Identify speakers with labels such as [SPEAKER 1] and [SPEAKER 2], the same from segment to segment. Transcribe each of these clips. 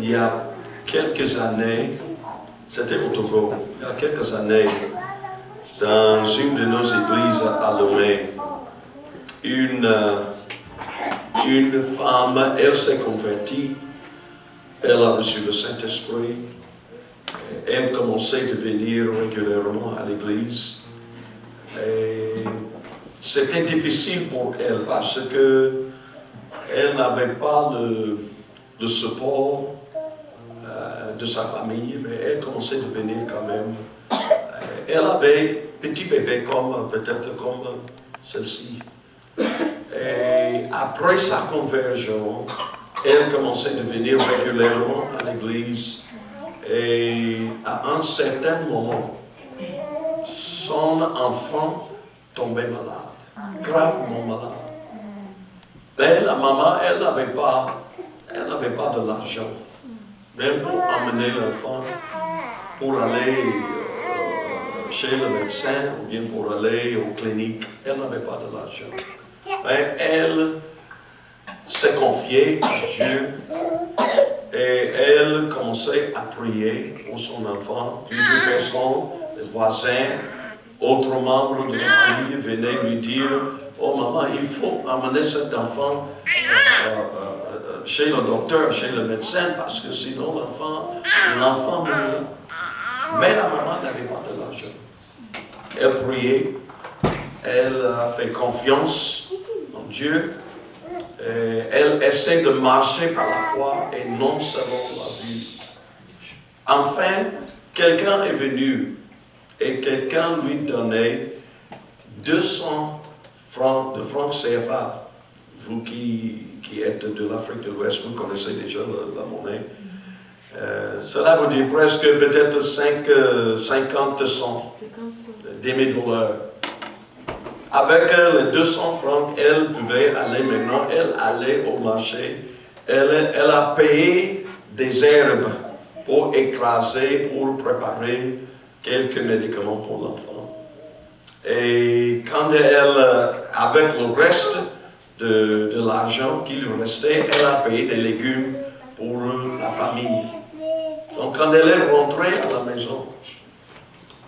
[SPEAKER 1] Il y a quelques années, c'était au Togo, il y a quelques années, dans une de nos églises à Lomé, une femme, elle s'est convertie, elle a reçu le Saint-Esprit, elle commençait à venir régulièrement à l'église. Et c'était difficile pour elle parce que elle n'avait pas le support de sa famille, mais elle commençait à venir quand même. Elle avait petit bébé peut-être comme celle-ci. Et après sa conversion, elle commençait à venir régulièrement à l'église. Et à un certain moment, son enfant tombait malade, gravement malade. Mais la maman, elle n'avait pas de l'argent, même pour amener l'enfant, pour aller chez le médecin ou bien pour aller aux cliniques. Elle n'avait pas de l'argent. Mais elle s'est confiée à Dieu et elle commençait à prier pour son enfant. Plusieurs personnes, les voisins, autres membres de la famille venaient lui dire: oh maman, il faut amener cet enfant chez le docteur, chez le médecin, parce que sinon l'enfant meurt. Mais la maman n'avait pas de l'argent. Elle priait, elle a fait confiance en Dieu, et elle essaie de marcher par la foi et non selon la vue. Enfin, quelqu'un est venu et quelqu'un lui donnait 200 francs de francs CFA. Vous qui êtes de l'Afrique de l'Ouest, vous connaissez déjà la monnaie. Cela veut dire presque peut-être 50 cents, 10 000 $. Avec les 200 francs, elle pouvait aller maintenant, elle allait au marché, elle a payé des herbes pour écraser, pour préparer quelques médicaments pour l'enfant. Et quand elle, avec le reste de l'argent qui lui restait, elle a payé des légumes pour la famille. Donc quand elle est rentrée à la maison,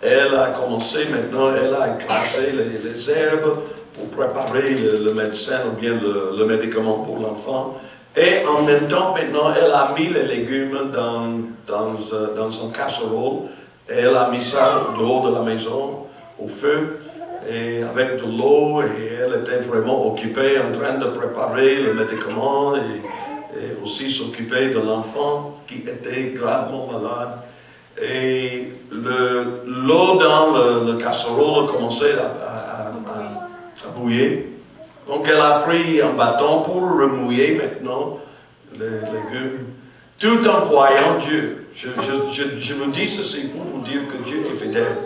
[SPEAKER 1] elle a commencé maintenant, elle a écrasé les herbes pour préparer le médecin ou bien le médicament pour l'enfant. Et en même temps, maintenant, elle a mis les légumes dans une casserole. Et elle a mis ça au dehors de la maison, au feu, et avec de l'eau. Et elle était vraiment occupée en train de préparer le médicament et aussi s'occuper de l'enfant qui était gravement malade. Et l'eau dans le casserole a commencé à bouillir. Donc elle a pris un bâton pour remouiller maintenant les légumes, tout en croyant Dieu. Je vous dis ceci pour vous dire que Dieu est fidèle.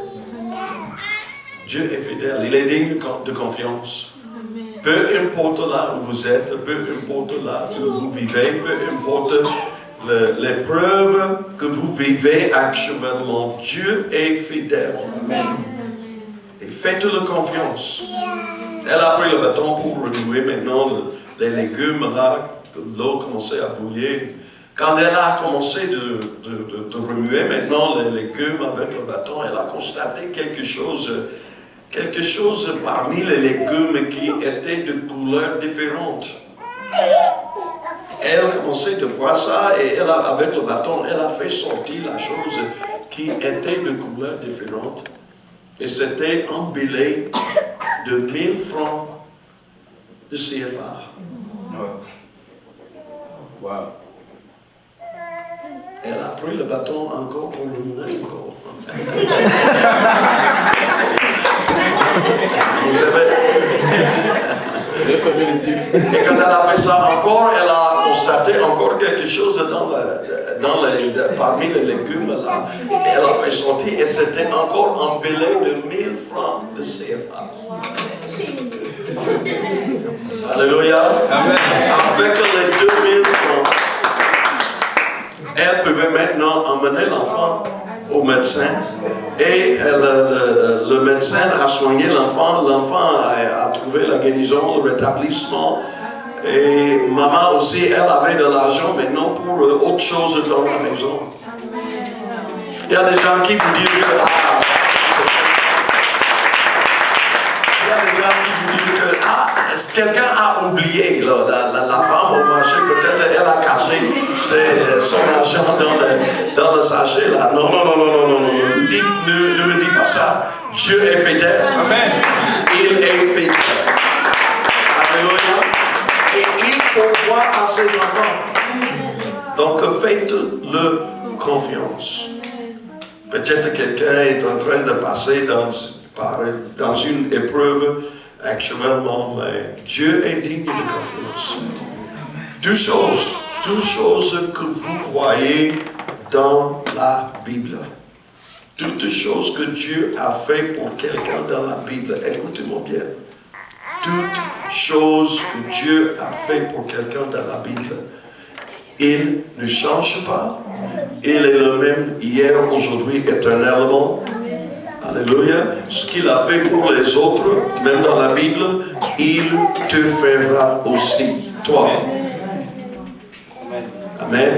[SPEAKER 1] Dieu est fidèle, il est digne de confiance. Peu importe là où vous êtes, peu importe là où vous vivez, peu importe l'épreuve que vous vivez actuellement, Dieu est fidèle. Et faites-le confiance. Elle a pris le bâton pour renouer maintenant les légumes là, l'eau commençait à bouillir. Quand elle a commencé de remuer maintenant les légumes avec le bâton, elle a constaté quelque chose parmi les légumes qui étaient de couleurs différentes. Elle a commencé de voir ça et avec le bâton, elle a fait sortir la chose qui était de couleurs différentes. Et c'était un billet de 1000 francs de CFA.
[SPEAKER 2] Wow.
[SPEAKER 1] Elle a pris le bâton encore pour le mourir encore. Vous savez. Et quand elle a fait ça encore, elle a constaté encore quelque chose parmi les légumes là. Et elle a fait sortir et c'était encore un billet de 1000 francs de CFA. Alléluia.
[SPEAKER 2] Amen.
[SPEAKER 1] Avec les 2000 francs, elle pouvait maintenant emmener l'enfant au médecin. Et le médecin a soigné l'enfant. L'enfant a trouvé la guérison, le rétablissement. Et maman aussi, elle avait de l'argent, mais non pour autre chose dans la maison. Il y a des gens qui vous disent que il y a des gens qui vous disent que quelqu'un a oublié la femme au marché, peut-être elle a caché son argent dans le sachet là. Non. Ne me dis pas ça. Dieu est fidèle. Amen. Il est fidèle. Alléluia. Et il pourvoit à ses enfants. Donc faites-le confiance. Peut-être quelqu'un est en train de passer dans une épreuve actuellement, mais Dieu est digne de confiance. Deux choses que vous voyez dans la Bible. Toutes choses que Dieu a fait pour quelqu'un dans la Bible. Écoutez-moi bien. Toutes choses que Dieu a fait pour quelqu'un dans la Bible. Il ne change pas. Il est le même hier, aujourd'hui, éternellement. Alléluia. Ce qu'il a fait pour les autres, même dans la Bible, il te fera aussi, toi. Amen.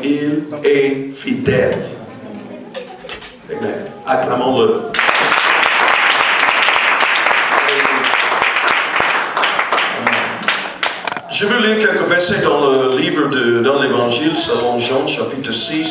[SPEAKER 1] Il est fidèle. Amen. Acclamons-le. Je veux lire quelques versets dans le livre dans l'Évangile selon Jean, chapitre 6.